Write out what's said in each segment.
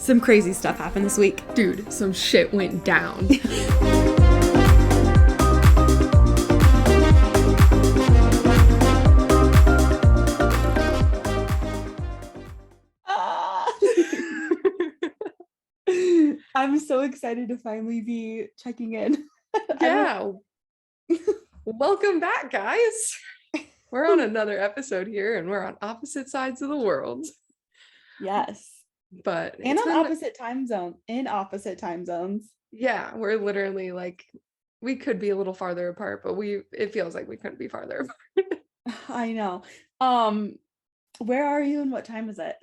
Some crazy stuff happened this week. Dude, some shit went down. I'm so excited to finally be checking in. Yeah. Welcome back, guys. We're on another episode here and we're on opposite sides of the world. Yes. But and on opposite time zones. Yeah, we're literally like, we could be a little farther apart, but it feels like we couldn't be farther apart. I know. Where are you and what time is it?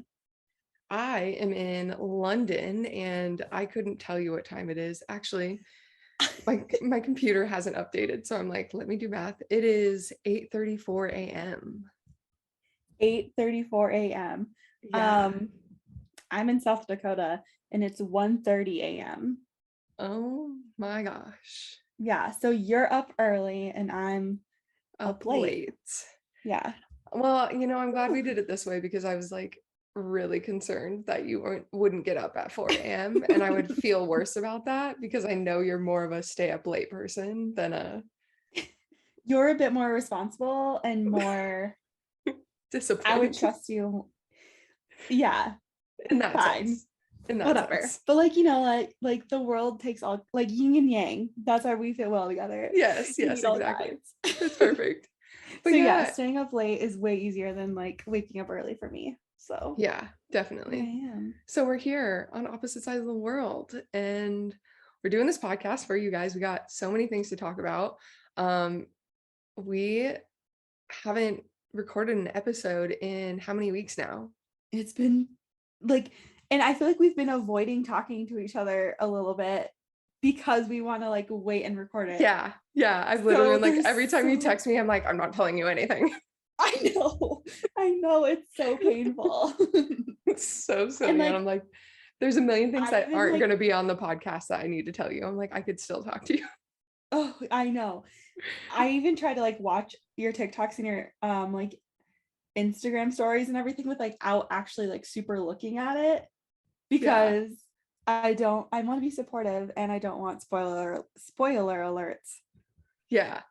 I am in London and I couldn't tell you what time it is. Actually, my computer hasn't updated, so I'm like, let me do math. It is 8:34 a.m. 8:34 a.m. Yeah. I'm in South Dakota and it's 1:30 a.m. Oh my gosh. Yeah, so you're up early and I'm up late. Yeah. Well, I'm glad we did it this way because I was like really concerned that you wouldn't get up at 4 a.m. and I would feel worse about that because I know you're more of a stay up late person than a... You're a bit more responsible and more disciplined. I would trust you. Yeah. In that fine. Sense. In that Whatever. Sense. But like the world takes all, like yin and yang. That's why we fit well together. Yes, exactly. It's perfect. But so yeah, staying up late is way easier than like waking up early for me. So yeah, definitely. So we're here on opposite sides of the world and we're doing this podcast for you guys. We got so many things to talk about. We haven't recorded an episode in how many weeks now? It's been like, and I feel like we've been avoiding talking to each other a little bit because we want to like wait and record it. Yeah. I've literally been like, every time you text me, I'm like, I'm not telling you anything. I know, it's so painful. It's so silly. And I'm like, there's a million things that aren't going to be on the podcast that I need to tell you. I'm like, I could still talk to you. Oh, I know. I even try to like watch your TikToks and your like Instagram stories and everything without actually like super looking at it because I want to be supportive and I don't want spoiler alerts. Yeah.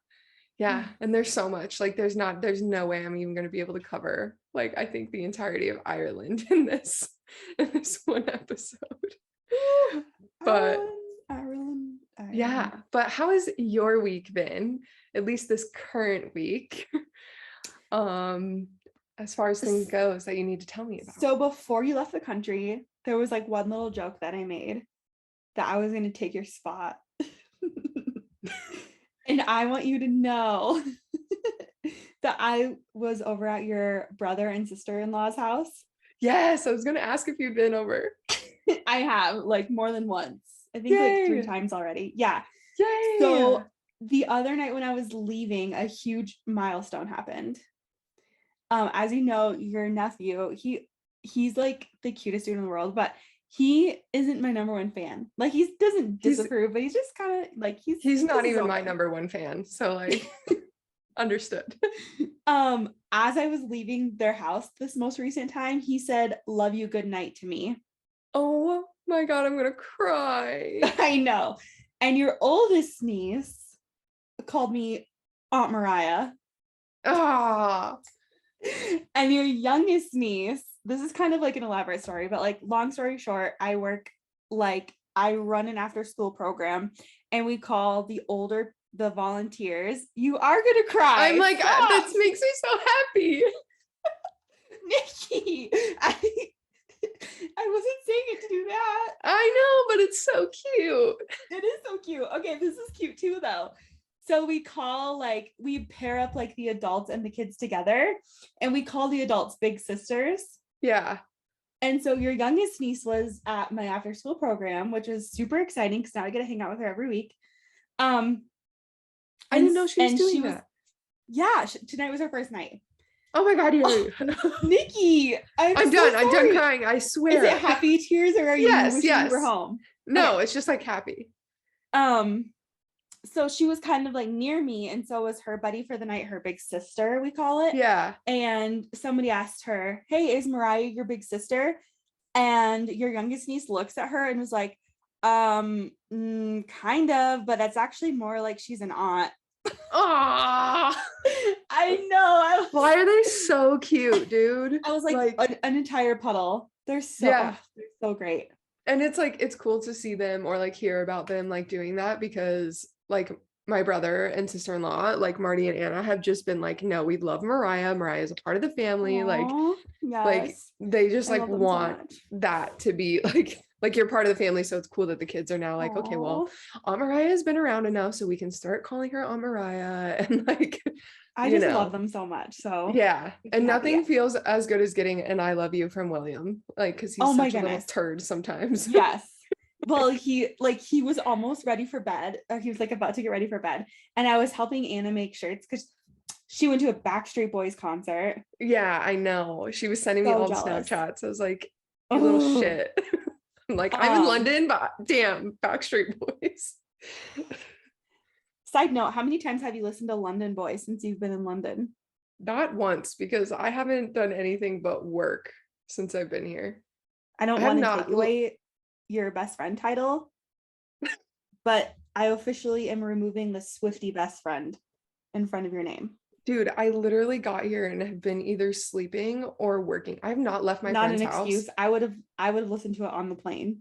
And there's so much like there's no way I'm even going to be able to cover like I think the entirety of Ireland in this one episode. But Ireland. Yeah, but how has your week been, at least this current week, as far as things goes that you need to tell me about? So before you left the country, there was like one little joke that I made that I was going to take your spot. And I want you to know that I was over at your brother and sister-in-law's house. Yes, I was going to ask if you'd been over. I have, like, more than once. I think like 3 times already. Yeah. Yay! So the other night when I was leaving, a huge milestone happened. As you know, your nephew, he's like the cutest dude in the world, but he isn't my number one fan. Like he doesn't disapprove, but he's just kind of like he's not even my number one fan. So like understood. As I was leaving their house this most recent time, he said, "Love you, good night" to me. Oh my God, I'm gonna cry. I know. And your oldest niece called me Aunt Mariah. Ah. And your youngest niece, this is kind of like an elaborate story, but like long story short, I run an after school program and we call the volunteers. You are gonna cry. I'm like, that makes me so happy. Nikki, I wasn't saying it to do that. I know, but it's so cute. It is so cute. Okay, this is cute too though. So we pair up like the adults and the kids together and we call the adults big sisters. Yeah. And so your youngest niece was at my after school program, which is super exciting because now I get to hang out with her every week. I didn't know she was doing that. Yeah, tonight was her first night. Oh my God, Nikki, I'm done crying, I swear. Is it happy tears or are you wishing you were home? No, okay. It's just like happy. So she was kind of like near me, and so was her buddy for the night, her big sister, we call it. Yeah. And somebody asked her, "Hey, is Mariah your big sister?" And your youngest niece looks at her and was like, kind of, but that's actually more like she's an aunt. Ah, I know. why are they so cute, dude? I was like an entire puddle. They're Yeah. they're so great. And it's like, it's cool to see them or like hear about them like doing that, because like my brother and sister-in-law, like Marty and Anna, have just been like, no, we love Mariah. Mariah's a part of the family. Aww, Like yes. they just I like love them so want much. that to be like you're part of the family. So it's cool that the kids are now like, okay, well, Aunt Mariah has been around enough, so we can start calling her Aunt Mariah. And like, I just love them so much. So yeah. And nothing yeah. feels as good as getting an I love you from William, like, because he's Oh my such a little goodness. turd sometimes. Yes. Well, he was almost ready for bed. He was like about to get ready for bed. And I was helping Anna make shirts because she went to a Backstreet Boys concert. Yeah, I know. She was sending me So all jealous. the Snapchats. I was like, you little shit. I'm like, I'm in London, but damn, Backstreet Boys. Side note, how many times have you listened to London Boys since you've been in London? Not once, because I haven't done anything but work since I've been here. I don't I have want to not take away your best friend title, but I officially am removing the Swiftie best friend in front of your name. Dude, I literally got here and have been either sleeping or working. I have not left my Not friend's an house. excuse. I would have listened to it on the plane.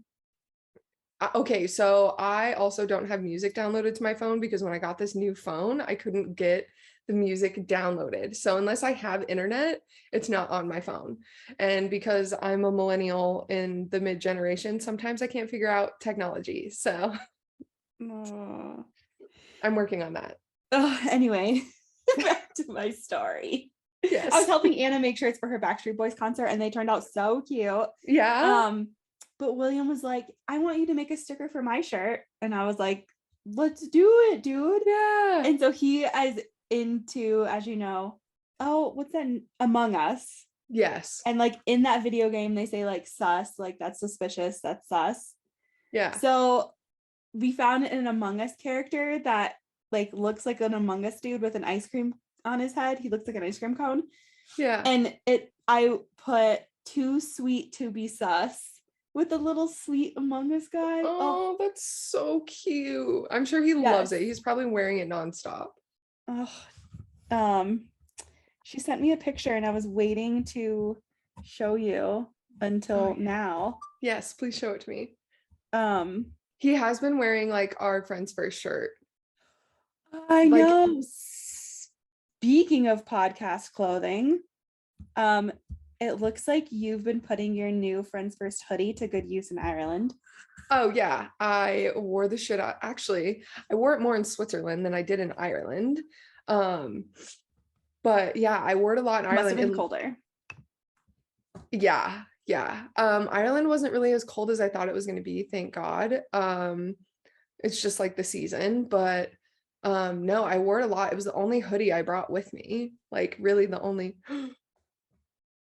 Okay, so I also don't have music downloaded to my phone because when I got this new phone, I couldn't get the music downloaded. So unless I have internet, it's not on my phone. And because I'm a millennial in the mid generation, sometimes I can't figure out technology. So I'm working on that. Anyway, back to my story. Yes. I was helping Anna make shirts for her Backstreet Boys concert and they turned out so cute. Yeah. But William was like, I want you to make a sticker for my shirt. And I was like, let's do it, dude. Yeah. And so he is into, as you know, what's that? Among Us. Yes. And like in that video game, they say like sus, like that's suspicious, that's sus. Yeah. So we found an Among Us character that like looks like an Among Us dude with an ice cream on his head. He looks like an ice cream cone. Yeah. And I put too sweet to be sus with the little sweet Among Us guy. Oh, that's so cute. I'm sure he loves it. He's probably wearing it nonstop. She sent me a picture and I was waiting to show you until now. Yes, please show it to me. He has been wearing like our friend's first shirt. I know. Speaking of podcast clothing, it looks like you've been putting your new Friends First hoodie to good use in Ireland. Oh yeah, I wore the shit out. Actually, I wore it more in Switzerland than I did in Ireland. But yeah, I wore it a lot in Ireland. Must have been colder. Yeah. Ireland wasn't really as cold as I thought it was going to be, thank God. It's just like the season, but no, I wore it a lot. It was the only hoodie I brought with me. Like really the only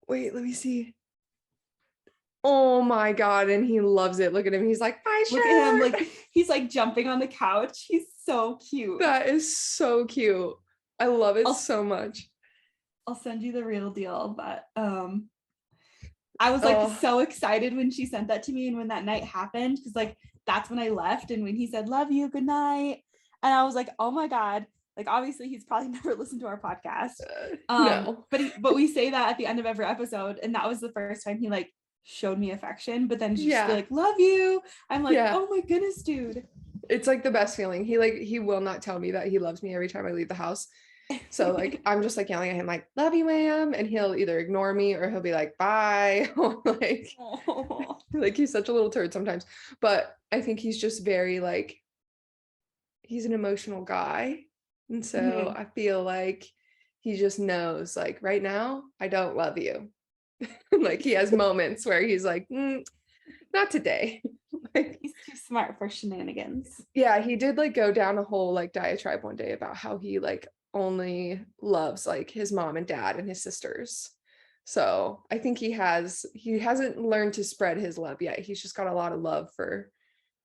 Wait, let me see. Oh my God. And he loves it. Look at him. He's like, my shirt. Look at him. Like he's like jumping on the couch. He's so cute. That is so cute. I love it so much. I'll send you the real deal, but I was like so excited when she sent that to me and when that night happened, because like that's when I left and when he said love you, good night, and I was like, oh my God, like obviously he's probably never listened to our podcast. No. But we say that at the end of every episode, and that was the first time he like showed me affection, but then just be like love you. I'm like, oh my goodness, dude. It's like the best feeling. He will not tell me that he loves me every time I leave the house. So like I'm just like yelling at him like, love you, ma'am, and he'll either ignore me or he'll be like, bye. Or like he's such a little turd sometimes, but I think he's just very like, he's an emotional guy, and so I feel like he just knows like right now I don't love you. Like he has moments where he's like, not today. Like he's too smart for shenanigans. Yeah, he did like go down a whole like diatribe one day about how he like only loves like his mom and dad and his sisters. So I think he hasn't learned to spread his love yet. He's just got a lot of love for.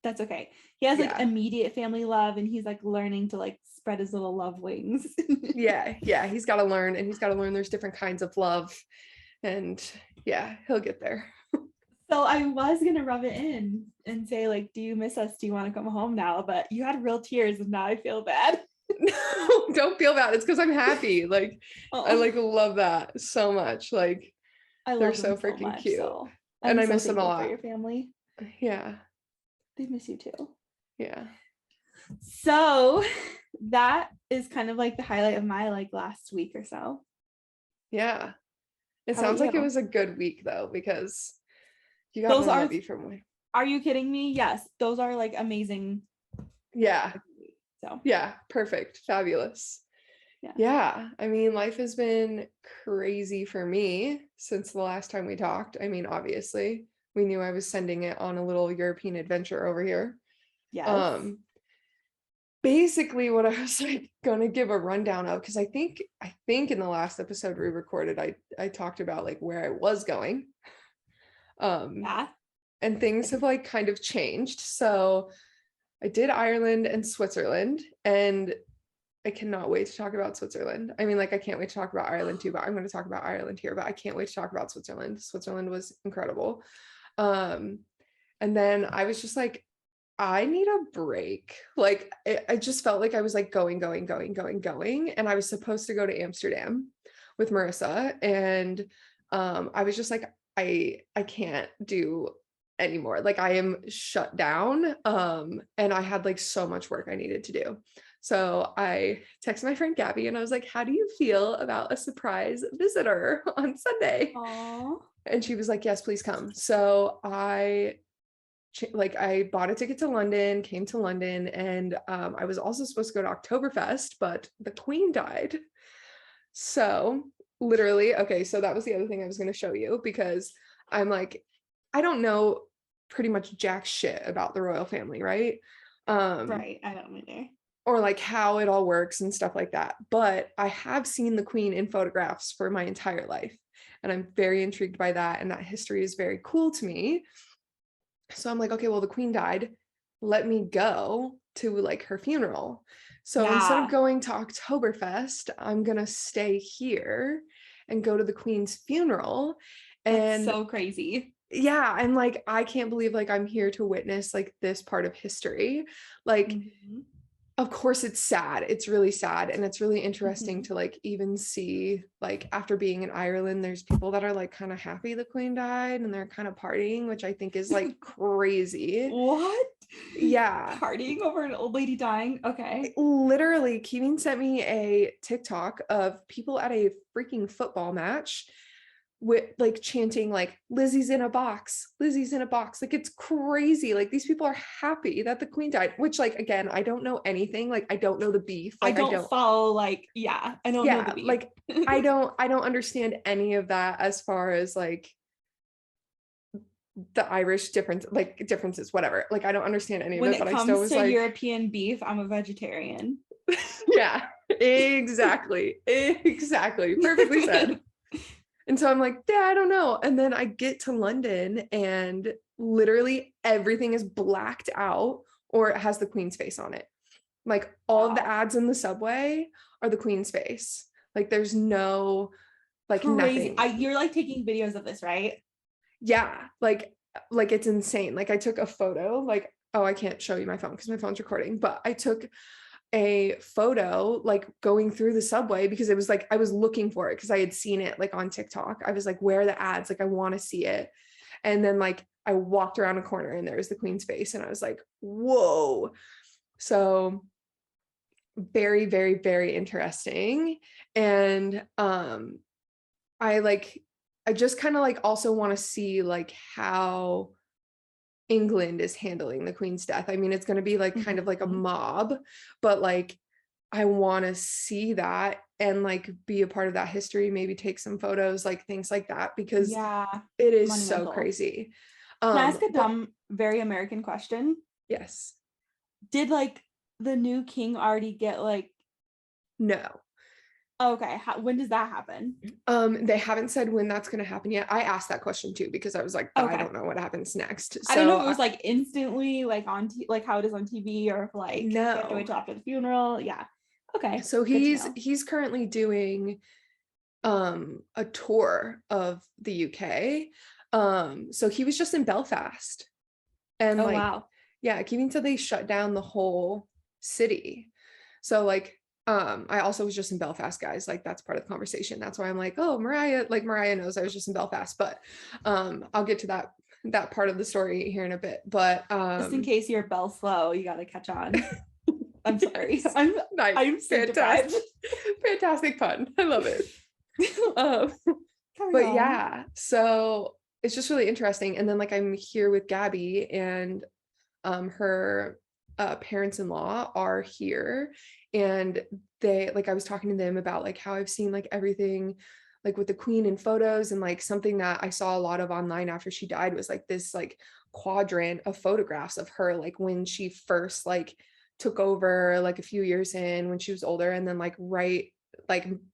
That's okay. He has like immediate family love, and he's like learning to like spread his little love wings. yeah he's got to learn, and he's got to learn there's different kinds of love, and yeah, he'll get there. So I was gonna rub it in and say, like, do you miss us? Do you want to come home now? But you had real tears and now I feel bad. No, don't feel bad. It's because I'm happy. Like, I Oh, like love that so much. Like, I they're love so them so freaking much. cute. So And I'm I so miss them a thankful for lot. your family. Yeah. They miss you too. Yeah. So that is kind of like the highlight of my like last week or so. Yeah. It How about sounds like it you? was a good week though, because you got Those more are, love from me. are you kidding me? Yes, those are like amazing. Yeah. So Yeah. Perfect. Fabulous. yeah. Yeah. I mean, life has been crazy for me since the last time we talked. I mean, obviously, we knew I was sending it on a little European adventure over here. Yes. Um, Basically what I was like gonna give a rundown of, because I think in the last episode we recorded, I talked about like where I was going. Um, Yeah. and things have like kind of changed. So I did Ireland and Switzerland, and I cannot wait to talk about Switzerland. I mean, like, I can't wait to talk about Ireland too, but I'm going to talk about Ireland here, but I can't wait to talk about Switzerland. Switzerland was incredible. Um, and then I was just like, I need a break. Like, I just felt like I was like going. And I was supposed to go to Amsterdam with Marissa. And I was just like, I can't do anymore. Like, I am shut down. And I had like so much work I needed to do. So I texted my friend Gabby and I was like, how do you feel about a surprise visitor on Sunday? Aww. And she was like, yes, please come. So I bought a ticket to London, came to London, and I was also supposed to go to Oktoberfest, but the Queen died. So literally, okay, so that was the other thing I was going to show you, because I'm like, I don't know pretty much jack shit about the royal family, right? Right. I don't either. Or like how it all works and stuff like that. But I have seen the Queen in photographs for my entire life, and I'm very intrigued by that, and that history is very cool to me. So I'm like, okay, well, the Queen died. Let me go to like her funeral. So instead of Yeah. going to Oktoberfest, I'm gonna stay here and go to the Queen's funeral. That's And so crazy. yeah, I'm like, I can't believe like I'm here to witness like this part of history. Like, Mhm. of course it's sad, it's really sad, and it's really interesting Mhm. to like even see, like, after being in Ireland, there's people that are like kind of happy the Queen died and they're kind of partying, which I think is like crazy. What? Yeah, Partying over an old lady dying? Okay. literally Kevin sent me a TikTok of people at a freaking football match with like chanting like Lizzie's in a box, Lizzie's in a box. Like, it's crazy. Like, these people are happy that the Queen died, which, like, again, I don't know anything. Like, I don't know the beef. I Like, I don't don't, follow, like, yeah, I don't know the yeah, beef. like I don't understand any of that as far as like the Irish differences, whatever. Like, I don't understand any of When it, it but I still comes was to like, European beef, I'm a vegetarian. yeah, exactly. Exactly. Perfectly said. And so I'm like, yeah, I don't know. And then I get to London and literally everything is blacked out, or it has the Queen's face on it. Like, all of the Wow. ads in the subway are the Queen's face. Like, there's no, like, Crazy. nothing. You're like taking videos of this, right? Yeah. Like it's insane. Like, I took a photo, like, oh, I can't show you my phone because my phone's recording, but I took a photo like going through the subway because it was like I was looking for it because I had seen it like on TikTok. I was like, where are the ads? Like, I want to see it. And then like I walked around a corner and there was the Queen's face and I was like, whoa. So very, very, very interesting. And I like I just kind of like also want to see like how England is handling the Queen's death. I mean, it's going to be like kind of like a Mhm. mob, but like I want to see that and like be a part of that history, maybe take some photos, like things like that, because Yeah, it is so monumental. crazy. Can I ask a But dumb, very American question? yes, Did like the new king already get like, no. okay, when does that happen? They haven't said when that's going to happen yet. I asked that question too because I was like, I Okay. don't know what happens next. I didn't know if So it was like instantly like like how it is on TV, or if like they have to wait no. till after the funeral. Yeah. Okay. So Good to he's know. he's currently doing a tour of the UK. So he was just in Belfast, and Oh, like, wow. yeah, Keating said they shut down the whole city. So like, I also was just in Belfast, guys. Like, that's part of the conversation. That's why I'm like, oh, Mariah knows I was just in Belfast, but I'll get to that part of the story here in a bit. But Just in case you're bell slow, you got to catch on. I'm sorry. yes, nice, I'm sleep deprived. fantastic, fantastic pun. I love it. Um, Carry but on. yeah, so it's just really interesting. And then like I'm here with Gabby, and her parents-in-law are here, and they like, I was talking to them about like how I've seen like everything like with the queen in photos, and like something that I saw a lot of online after she died was like this like quadrant of photographs of her like when she first like took over, like a few years in when she was older, and then like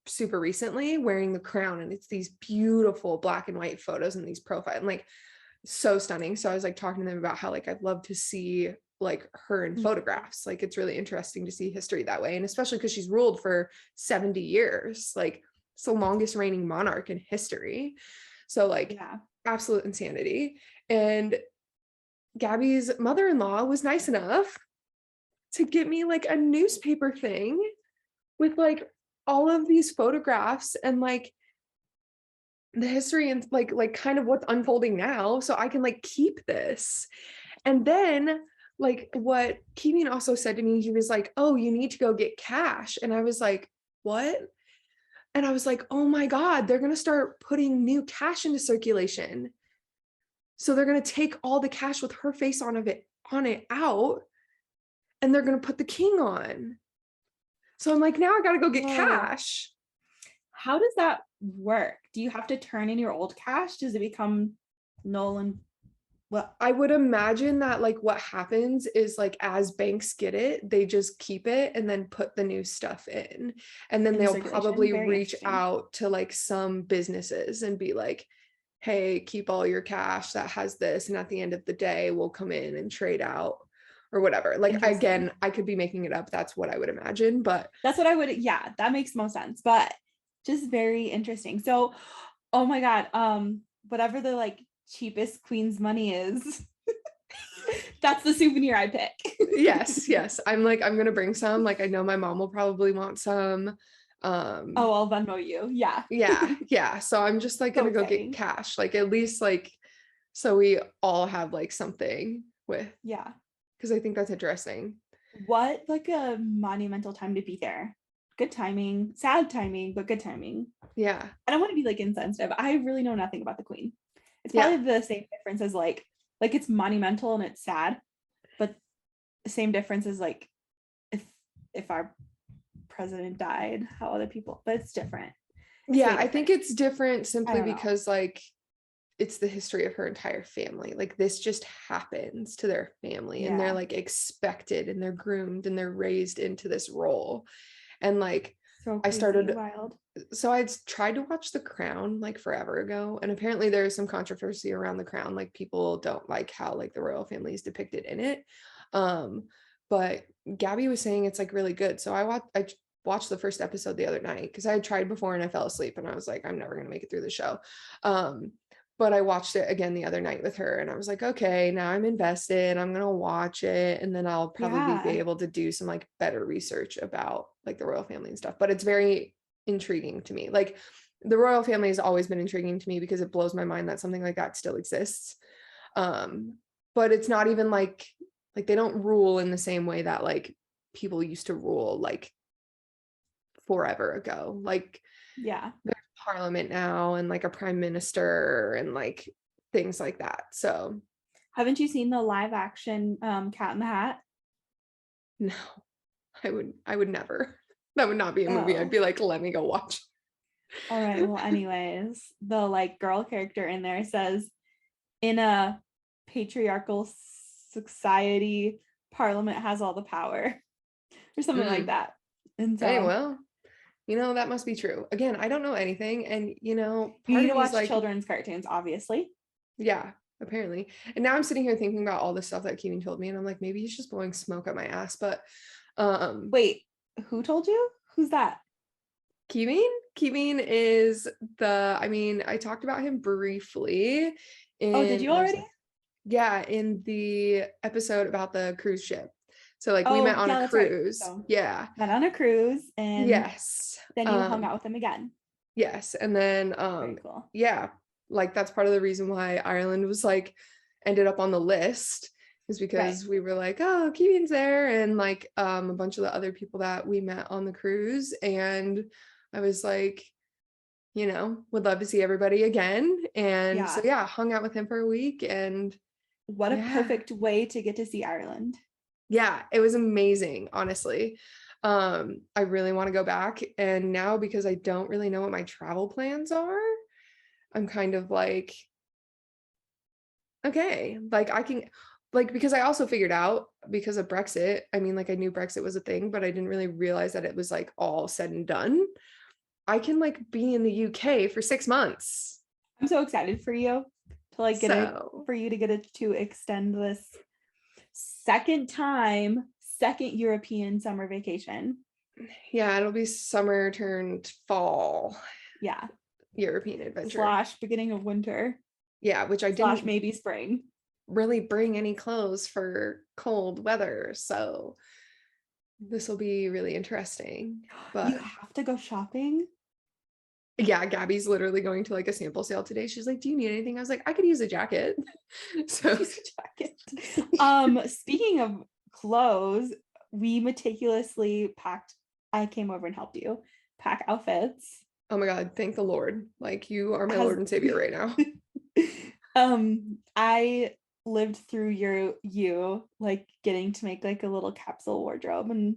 super recently wearing the crown, and it's these beautiful black and white photos and these profile, and like so stunning. So I was like talking to them about how like I'd love to see like her in photographs. Like it's really interesting to see history that way, and especially because she's ruled for 70 years. Like it's the longest reigning monarch in history. So like, Yeah. absolute insanity. And Gabby's mother-in-law was nice enough to get me like a newspaper thing with like all of these photographs and like the history and like kind of what's unfolding now, so I can like keep this. And then like what Kevin also said to me, he was like, oh, you need to go get cash. And I was like, what? And I was like, oh my God, they're going to start putting new cash into circulation. So they're going to take all the cash with her face on it out, and they're going to put the king on. So I'm like, now I got to go get cash. How does that work? Do you have to turn in your old cash? Does it become null and well? I would imagine that like what happens is like as banks get it, they just keep it and then put the new stuff in. And then In they'll circulation? probably Very reach interesting. out to like some businesses and be like, hey, keep all your cash that has this. And at the end of the day, we'll come in and trade out or whatever. Like, Interesting. again, I could be making it up. That's what I would imagine. But That's what I would, yeah, that makes most sense. But just very interesting. So, oh my God, whatever the like cheapest queen's money is, that's the souvenir I pick. yes. I'm like, I'm gonna bring some. Like, I know my mom will probably want some. Oh, I'll Venmo you. Yeah. Yeah. So I'm just like So gonna go exciting. get cash, like at least like so we all have like something with, Yeah. because I think that's interesting. What like a monumental time to be there. Good timing, sad timing, but good timing. Yeah. I don't want to be like insensitive. I really know nothing about the queen. It's Yeah. probably the same difference as like it's monumental and it's sad, but the same difference is like if our president died, how other people, but it's different. Yeah, I think it's different simply don't know. because like it's the history of her entire family. Like this just happens to their family, and they're Yeah. like expected and they're groomed and they're raised into this role. And like So I crazy, started, wild. so I'd tried to watch The Crown like forever ago, and apparently there's some controversy around The Crown. Like people don't like how like the royal family is depicted in it. But Gabby was saying it's like really good. So I watched the first episode the other night because I had tried before and I fell asleep and I was like, I'm never gonna make it through the show. But I watched it again the other night with her, and I was like, okay, now I'm invested. I'm gonna watch it, and then I'll probably be Yeah. able to do some like better research about like the royal family and stuff. But it's very intriguing to me. Like the royal family has always been intriguing to me because it blows my mind that something like that still exists. But it's not even like they don't rule in the same way that like people used to rule like forever ago. Like Yeah. there's parliament now and like a prime minister and like things like that. So Haven't you seen the live action Cat in the Hat? no, I would never. That would not be a movie I'd Oh. be like, let me go watch. All right. Well, anyways, the like girl character in there says, in a patriarchal society, parliament has all the power, or something like that. And Hey, so well, that must be true. Again, I don't know anything. And, you part need of to me is watch like, children's cartoons, obviously. yeah, apparently. And now I'm sitting here thinking about all the stuff that Kevin told me. And I'm like, maybe he's just blowing smoke up my ass. But Wait, who told you? Who's that? Kevin is I mean, I talked about him briefly Oh, did in you already? in the episode about the cruise ship. So like we met Oh, on a yeah, that's right. cruise. So Yeah. met on a cruise and Yes. then you hung out with them again. Yes. And then Very cool. yeah, like that's part of the reason why Ireland was like ended up on the list, is Right. because we were like, oh, Keegan's there, and like a bunch of the other people that we met on the cruise. And I was like, would love to see everybody again. And so Yeah. yeah, hung out with him for a week, and What a yeah. perfect way to get to see Ireland. Yeah, it was amazing, honestly. I really want to go back, and now because I don't really know what my travel plans are, I'm kind of like, okay, like I can, like, because I also figured out because of Brexit, I mean, like I knew Brexit was a thing, but I didn't really realize that it was like all said and done. I can like be in the UK for 6 months. I'm so excited for you to like So for you to get it to extend this second European summer vacation. yeah, it'll be summer turned fall Yeah. European adventure. / beginning of winter Yeah, which I / didn't maybe spring. really bring any clothes for cold weather. So this will be really interesting. You But have to go shopping. yeah, Gabby's literally going to like a sample sale today. She's like, do you need anything? I was like, I could use a jacket. So Use a jacket. Speaking of clothes, we meticulously packed. I came over and helped you pack outfits. oh my God, thank the Lord. Like you are my Has Lord and Savior right now. I lived through you like getting to make like a little capsule wardrobe, and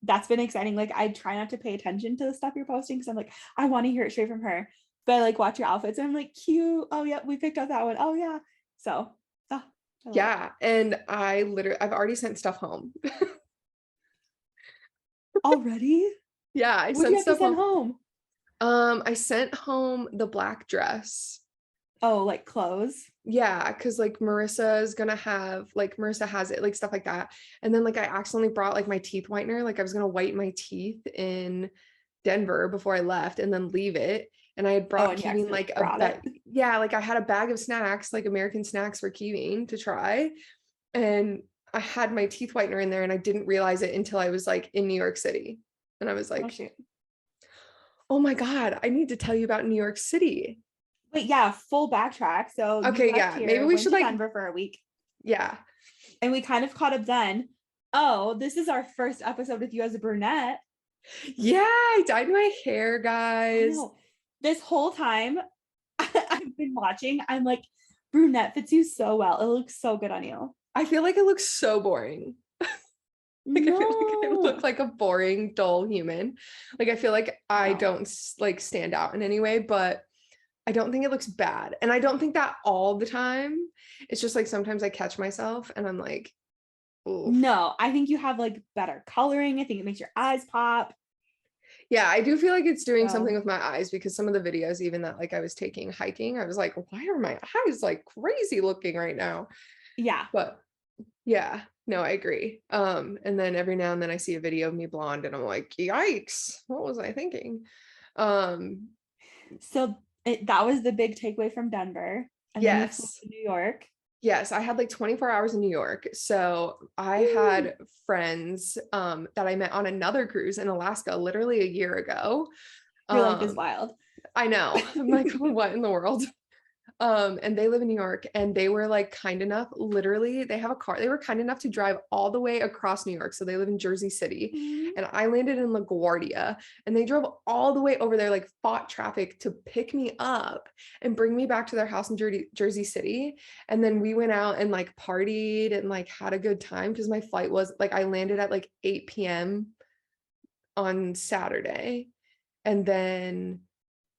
that's been exciting. Like I try not to pay attention to the stuff you're posting because I'm like, I want to hear it straight from her. But I like watch your outfits and I'm like, cute. Oh yeah, we picked out that one. Oh yeah. So I love it. Yeah. And I've already sent stuff home. Already? Yeah, I What do you sent have to stuff send home. home? I sent home the black dress. Oh, like clothes. Yeah, because like Marissa is gonna have, like Marissa has it, like stuff like that. And then like I accidentally brought like my teeth whitener, like I was gonna whiten my teeth in Denver before I left and then leave it. And I had Oh, brought and you Keegan accidentally like a brought it. bag. Yeah, like I had a bag of snacks, like American snacks for Keegan to try. And I had my teeth whitener in there and I didn't realize it until I was like in New York City. And I was Oh like, shoot. oh my God, I need to tell you about New York City. Wait, yeah, full backtrack. So you Okay, left yeah, maybe here, we went should to like, Denver for a week, yeah. and we kind of caught up then. Oh, this is our first episode with you as a brunette. Yeah, I dyed my hair, I guys. know. This whole time I've been watching, I'm like, brunette fits you so well. It looks so good on you. I feel like it looks so boring. Like I feel like I No. look like a boring, dull human. Like I feel like I No. don't like stand out in any way, but I don't think it looks bad. And I don't think that all the time. It's just like sometimes I catch myself and I'm like, oof. No, I think you have like better coloring. I think it makes your eyes pop. Yeah, I do feel like it's doing something So with my eyes, because some of the videos, even that like I was taking hiking, I was like, why are my eyes like crazy looking right now? yeah. But yeah, no, I agree. And then every now and then I see a video of me blonde and I'm like, yikes, what was I thinking? Um, So that was the big takeaway from Denver. And then you flew yes. to New York. Yes, I had like 24 hours in New York. So I had friends that I met on another cruise in Alaska literally a year ago. Your life is Um, wild. I know. I'm like, what in the world? And they live in New York, and they were like kind enough, literally, they have a car. They were kind enough to drive all the way across New York. So they live in Jersey City, Mhm. and I landed in LaGuardia, and they drove all the way over there, like fought traffic to pick me up and bring me back to their house in Jersey City. And then we went out and like partied and like had a good time, because my flight was like, I landed at like 8 p.m. on Saturday, and then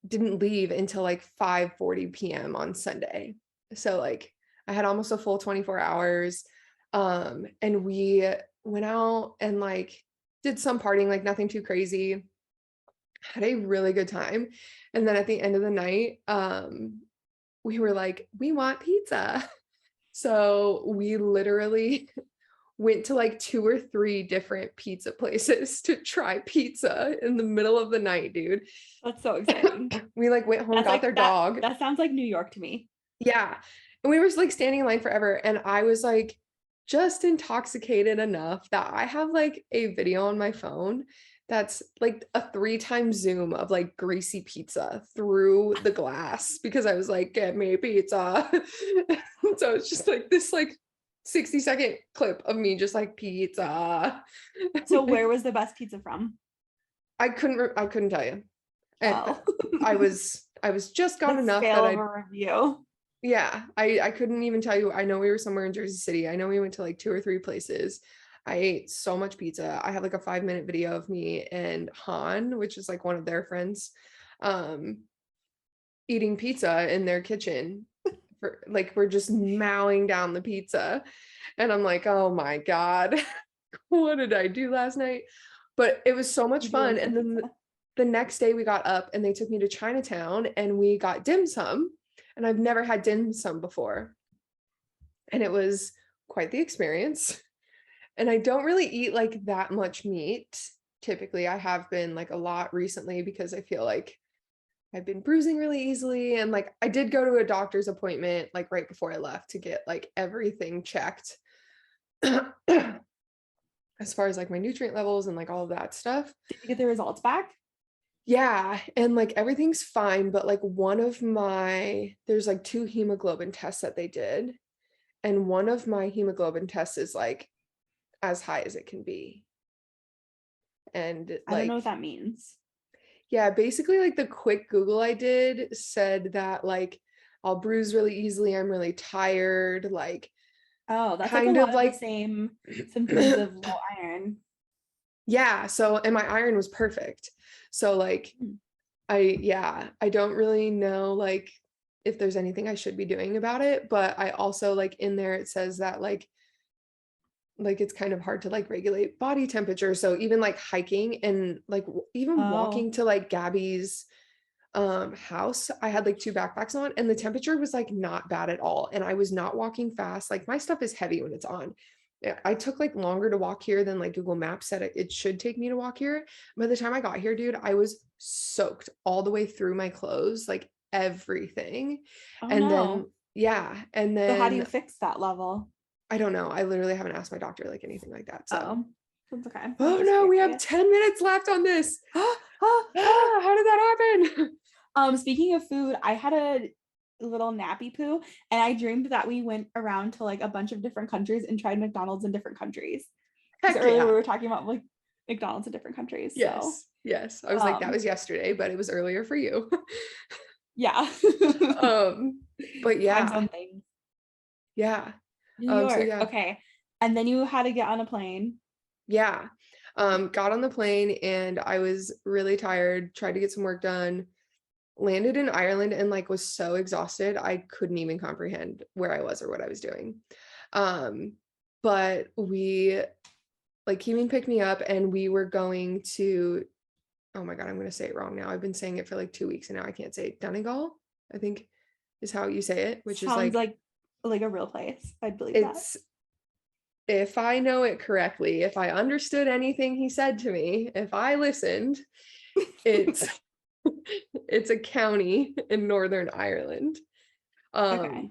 didn't leave until like 5:40 p.m. on Sunday. So like I had almost a full 24 hours. And we went out and like did some partying, like nothing too crazy. Had a really good time. And then at the end of the night, we were like, we want pizza. So we literally went to like 2 or 3 different pizza places to try pizza in the middle of the night, dude. That's so exciting. We like went home, That's got like their that. dog. That sounds like New York to me. Yeah. And we were like standing in line forever. And I was like just intoxicated enough that I have like a video on my phone that's like a 3 times zoom of like greasy pizza through the glass because I was like, get me pizza. So it's just like this like 60-second clip of me just like pizza. So where was the best pizza from? I couldn't tell you. And Oh, I was just gone let's enough fail that of a review. yeah, I couldn't even tell you. I know we were somewhere in Jersey City. I know we went to like 2 or 3 places. I ate so much pizza. I have like a 5-minute video of me and Han, which is like one of their friends, um, eating pizza in their kitchen. For like we're just mowing down the pizza. And I'm like, oh my God, what did I do last night? But it was so much Did you fun. order some And then pizza? the next day we got up and they took me to Chinatown and we got dim sum. And I've never had dim sum before. And it was quite the experience. And I don't really eat like that much meat. Typically, I have been like a lot recently because I feel like I've been bruising really easily. And like I did go to a doctor's appointment like right before I left to get like everything checked as far as like my nutrient levels and like all of that stuff. Did you get the results back? Yeah, and like everything's fine, but like there's like 2 hemoglobin tests that they did, and one of my hemoglobin tests is like as high as it can be. And I don't know what like, that means. yeah, basically like the quick Google I did said that like I'll bruise really easily, I'm really tired, like Oh, that's like a kind of lot of the like same symptoms of low iron. yeah, so and my iron was perfect. So like Hmm. I don't really know like if there's anything I should be doing about it, but I also like in there it says that like it's kind of hard to like regulate body temperature. So even like hiking and like even Oh, walking to like Gabby's house, I had like 2 backpacks on and the temperature was like not bad at all. And I was not walking fast. Like my stuff is heavy when it's on. Yeah, I took like longer to walk here than like Google Maps said it should take me to walk here. By the time I got here, dude, I was soaked all the way through my clothes, like everything. oh And no. then, yeah. And So how do you then fix that level? I don't know. I literally haven't asked my doctor like anything like that. So, Oh, that's okay. I was oh just no, we have curious. 10 minutes left on this. How did that happen? Speaking of food, I had a little nappy poo and I dreamed that we went around to like a bunch of different countries and tried McDonald's in different countries. Because Heck earlier we yeah. were talking about like McDonald's in different countries. So Yes. Yes. I was like, that um was yesterday, but it was earlier for you. yeah. um, but Time yeah. zone things. Yeah. New So York. yeah. Okay. And then you had to get on a plane. Yeah. Got on the plane and I was really tired, tried to get some work done, landed in Ireland and like was so exhausted, I couldn't even comprehend where I was or what I was doing. Um, but we like Keeman picked me up and we were going to, oh my God, I'm going to say it wrong now. I've been saying it for like 2 weeks and now I can't say it. Donegal, I think is how you say it, which is Sounds like a real place. I believe that. it's, if I know it correctly, if I understood anything he said to me, if I listened, it's it's a county in Northern Ireland. Okay.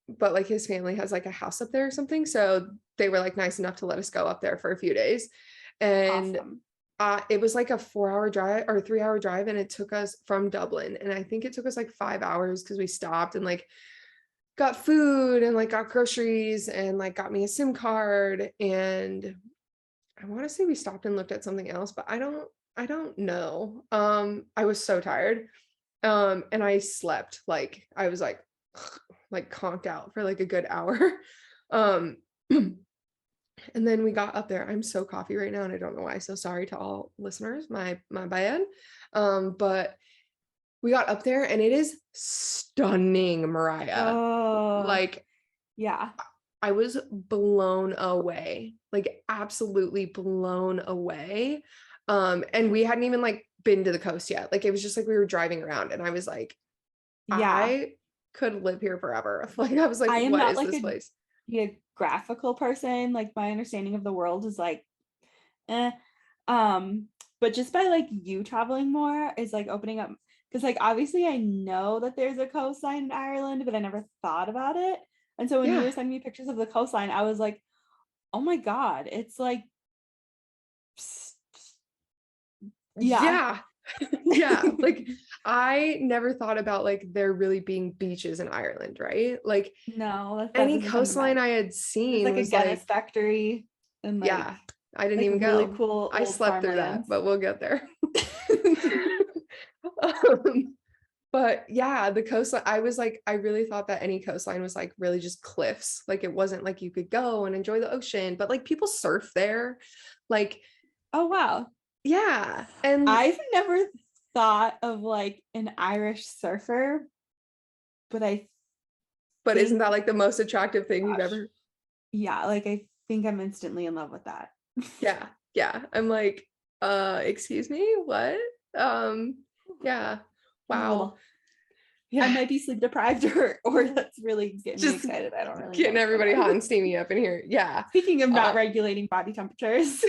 But like his family has like a house up there or something. So they were like nice enough to let us go up there for a few days. And Awesome. it was like a 4 hour drive or 3 hour drive. And it took us from Dublin. And I think it took us like 5 hours because we stopped and like got food and like got groceries and like got me a SIM card. And I want to say we stopped and looked at something else, but I don't know. I was so tired. And I slept like I was like conked out for like a good hour. Um, and then we got up there. I'm so coffee right now and I don't know why. So sorry to all listeners, my bad. But we got up there and it is stunning, Mariah. Oh, Like yeah. I was blown away, like absolutely blown away. And we hadn't even like been to the coast yet. Like it was just like we were driving around and I was like, Yeah. I could live here forever. Like I was like, I am what not is like this a place? geographical person. Like my understanding of the world is like, eh. Um, but just by like you traveling more is like opening up Because like obviously I know that there's a coastline in Ireland, but I never thought about it. And so when you Yeah. were sending me pictures of the coastline, I was like, oh my God, it's like, yeah. Yeah. Yeah. Like I never thought about like there really being beaches in Ireland, right? Like No, that any doesn't come to coastline mind. I had There's seen like a was Guinness like, factory and yeah, I didn't like even really go. cool I old slept through that, farmlands. but we'll get there. um, but yeah, the coastline, I was like, I really thought that any coastline was like really just cliffs. Like it wasn't like you could go and enjoy the ocean, but like people surf there. Like, Oh wow. yeah. And I've never thought of like an Irish surfer, but I but isn't think, that like the most attractive thing you've gosh, ever? yeah, like I think I'm instantly in love with that. Yeah. Yeah. I'm like, excuse me, what? Yeah. I'm a Wow. little, I Yeah. might be sleep deprived or that's really getting me Just excited. I don't really know getting what's going everybody hot on. and steamy up in here. Yeah. Speaking of not Uh, regulating body temperatures.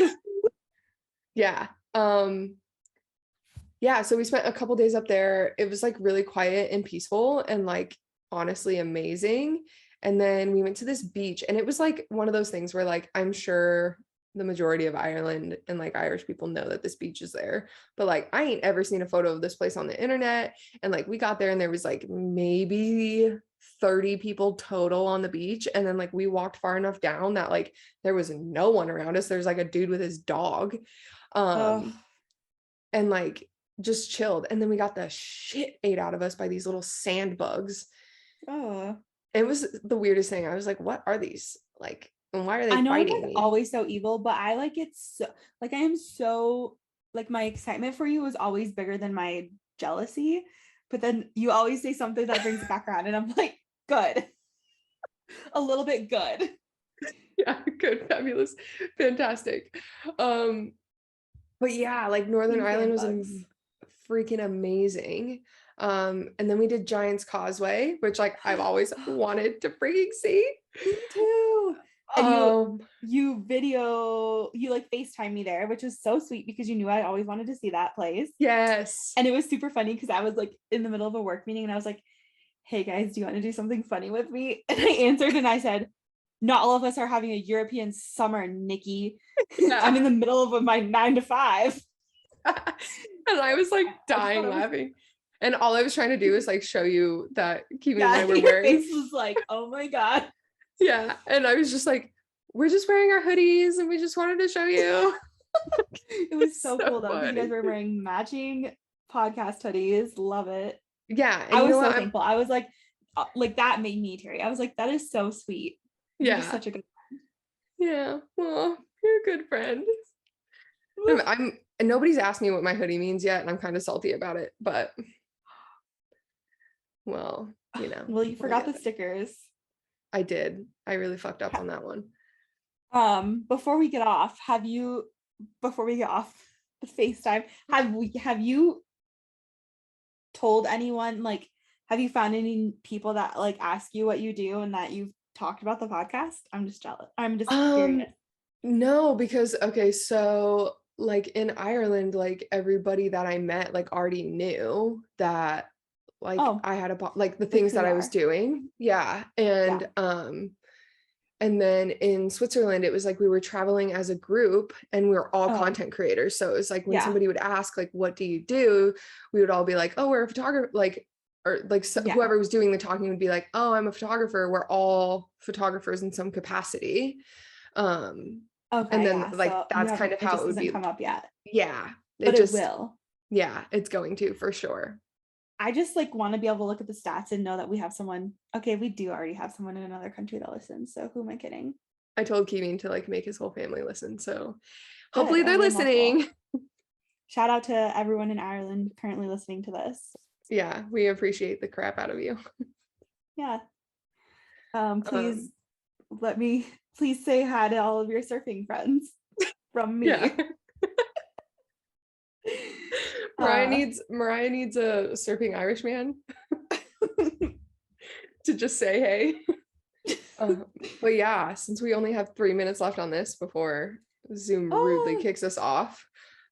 yeah. Yeah, so we spent a couple days up there. It was like really quiet and peaceful and like honestly amazing. And then we went to this beach and it was like one of those things where like I'm sure the majority of Ireland and like Irish people know that this beach is there. But like I ain't ever seen a photo of this place on the internet. And like we got there and there was like maybe 30 people total on the beach. And then like we walked far enough down that like there was no one around us. There's like a dude with his dog. Oh, Um and like just chilled. And then we got the shit ate out of us by these little sand bugs. oh. It was the weirdest thing. I was like, what are these? Like, and why are I they know I'm biting like me? always so evil, but I like it so like I am so like my excitement for you is always bigger than my jealousy. But then you always say something that brings it back around, and I'm like, good, a little bit good. Yeah, good, fabulous, fantastic. Um, but yeah, like Northern Team Ireland was sandbugs. freaking amazing. And then we did Giant's Causeway, which like I've always wanted to freaking see. Me too. And Um, you like FaceTime me there, which was so sweet because you knew I always wanted to see that place. yes. And it was super funny because I was like in the middle of a work meeting and I was like, hey guys, do you want to do something funny with me? And I answered and I said, not all of us are having a European summer, Nikki. I'm in Yeah. the middle of my 9 to 5. And I was like I just thought dying it was, laughing. And all I was trying to do is like show you that Kimi and yeah, I were your wearing. face was like, oh my God. Yeah. And I was just like, we're just wearing our hoodies and we just wanted to show you. It was so So cool though, because you guys funny. were wearing matching podcast hoodies. Love it. Yeah. And I you know was what? so thankful. I was like that made me teary. I was like, that is so sweet. You're just Yeah. such a good Yeah. Well, you're a good friend. And nobody's asked me what my hoodie means yet, and I'm kind of salty about it, but well, Well, you we'll forgot get the there. stickers. I did. I really fucked up on that one. Before we get off, before we get off the FaceTime, have you told anyone, like, have you found any people that like ask you what you do and that you've talked about the podcast? I'm just jealous. I'm just Um, curious. no, because okay, so like in Ireland, like everybody that I met like already knew that like Oh, I had like the like things who that you I was are. doing. Yeah. Yeah. And then in Switzerland, it was like we were traveling as a group and we were all Oh, content creators. So it was like when yeah. somebody would ask, like, what do you do? We would all be like, oh, we're a photographer, like, or like Yeah. whoever was doing the talking would be like, oh, I'm a photographer. We're all photographers in some capacity. Um, and Okay, then yeah. like So that's kind of it how just it would hasn't be. come up yet, Yeah. It but it just, will. yeah, it's going to for sure. I just like want to be able to look at the stats and know that we have someone. Okay, we do already have someone in another country that listens. So who am I kidding? I told Keeming to like make his whole family listen. So Good. hopefully I they're mean, well, cool. listening. Shout out to everyone in Ireland currently listening to this. Yeah, we appreciate the crap out of you. Yeah. Please Um, please say hi to all of your surfing friends from yeah. me. Mariah Uh, needs Mariah needs a surfing Irishman to just say hey. But yeah, since we only have 3 minutes left on this before Zoom rudely oh, kicks us off,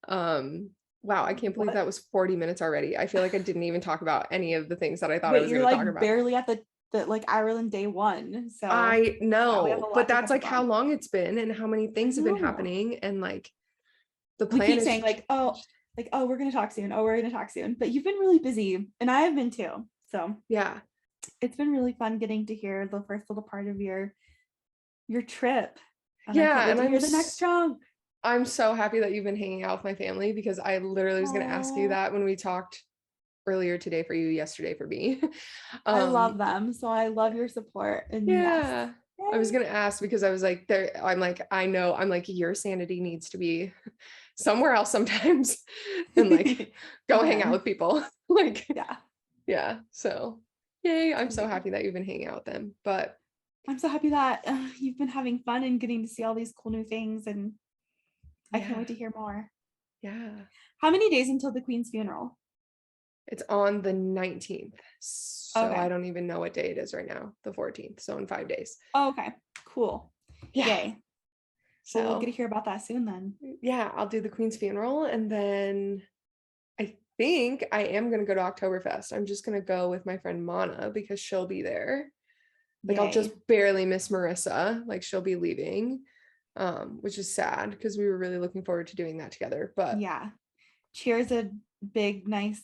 um, Wow, I can't believe What? that was 40 minutes already. I feel like I didn't even talk about any of the things that I thought I Wait, was you're going to talk like about. barely at the like Ireland day one. So I yeah, we have a know, but lot to that's catch like up how on. long it's been and how many I things have been know. happening. And like the We plan keep is, saying like, oh, we're gonna talk soon. Oh, we're gonna talk soon. But you've been really busy, and I have been too. So yeah, it's been really fun getting to hear the first little part of your trip. And I can't yeah. wait And to hear the next chunk. I'm so happy that you've been hanging out with my family because I literally was going to ask you Oh, that when we talked earlier today for you, yesterday for me. I um, love them. So I love your support. And yes. yeah. I was Yay. gonna ask because I was like, there, I'm like, I know, I'm like, your sanity needs to be somewhere else sometimes and like go hang out Again. with people. Like, Yeah. yeah. So yay. I'm so Totally. happy that you've been hanging out with them. But I'm so happy that you've been having fun and getting to see all these cool new things. And I can't yeah, wait to hear more. yeah. How many days until the Queen's funeral? It's on the 19th. So I Okay. don't even know what day it is right now, the 14th. So in 5 days. Oh, okay. Cool. Yeah. Yay. Well, we'll get to So hear about that soon then. yeah, I'll do the Queen's funeral and then I think I am gonna go to Oktoberfest. I'm just gonna go with my friend Mana because she'll be there. Like I'll Yay. just barely miss Marissa. Like she'll be leaving, which is sad because we were really looking forward to doing that together. But Yeah. Cheers a big, nice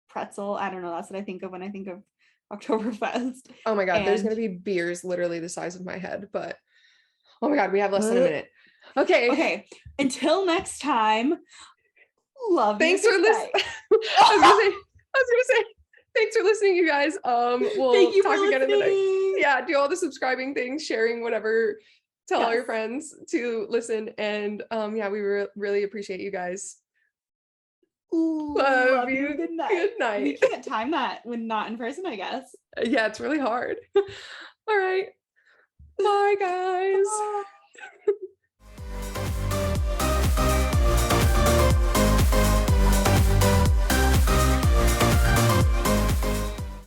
pretzel. I don't know. That's what I think of when I think of Oktoberfest. oh my God, there's And gonna be beers literally the size of my head. But oh my God, we have less than a uh, minute. Okay. okay. Until next time, love you. Thanks for Good listening. night. I was gonna say, thanks for listening, you guys. Thank We'll you for talk again in the next. listening. Yeah, do all the subscribing things, sharing whatever, tell all Yes. your friends to listen. And yeah, we really appreciate you guys. Love Love you. you. Good night. Good We night. can't time that when not in person, I guess. Yeah, it's really hard. All right. Bye, guys. Bye.